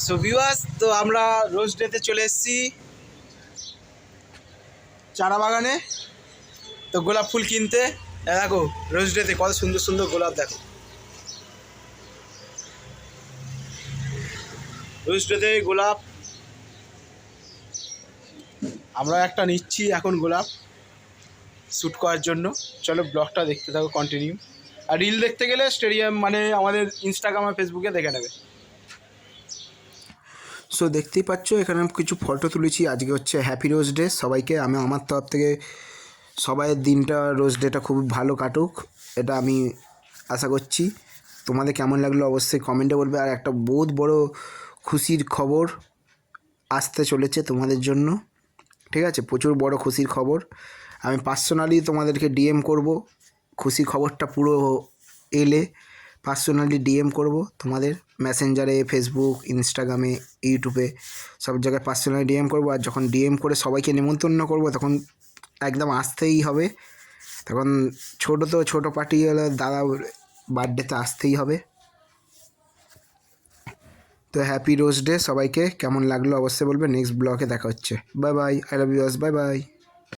So viewers, তো আমরা রোজ ডেতে চলে এসেছি চারা বাগানে। তো গোলাপ ফুল কিনতে দেখো, রোজ ডেতে কত সুন্দর সুন্দর গোলাপ দেখো। রোজ ডেতে গোলাপ আমরা একটা নিচ্ছি এখন গোলাপ শ্যুট করার জন্য। চলো ব্লগটা দেখতে থাকো কন্টিনিউ। আর রিল দেখতে গেলে স্টেডিয়াম মানে আমাদের ইনস্টাগ্রাম আর ফেসবুকে দেখে নেবে। সো দেখতেই পাচ্ছ এখানে কিছু ফটো তুলেছি। আজকে হচ্ছে হ্যাপি রোজ ডে সবাইকে। আমি আমার তরফ থেকে সবাইয়ের দিনটা রোজ ডেটা খুব ভালো কাটুক, এটা আমি আশা করছি। তোমাদের কেমন লাগলো অবশ্যই কমেন্টে বলবে। আর একটা বহুত বড় খুশির খবর আসতে চলেছে তোমাদের জন্য, ঠিক আছে? প্রচুর বড় খুশির খবর। আমি পার্সোনালি তোমাদেরকে ডিএম করব। খুশির খবরটা পুরো এলে পার্সোনালি ডিএম করব তোমাদের, মেসেঞ্জারে, ফেসবুক, ইনস্টাগ্রামে, ইউটিউবে, সব জায়গায় পার্সোনালি ডিএম করব। আর যখন ডিএম করে সবাইকে নিমন্ত্রণ করব তখন একদম আসতেই হবে। তখন ছোটো পার্টি হলে দাদা বার্থডেতে আসতেই হবে। তো হ্যাপি রোজ ডে সবাইকে। কেমন লাগলো অবশ্যই বলবে। নেক্সট ব্লগে দেখা হচ্ছে। Bye bye, I love you, bye by.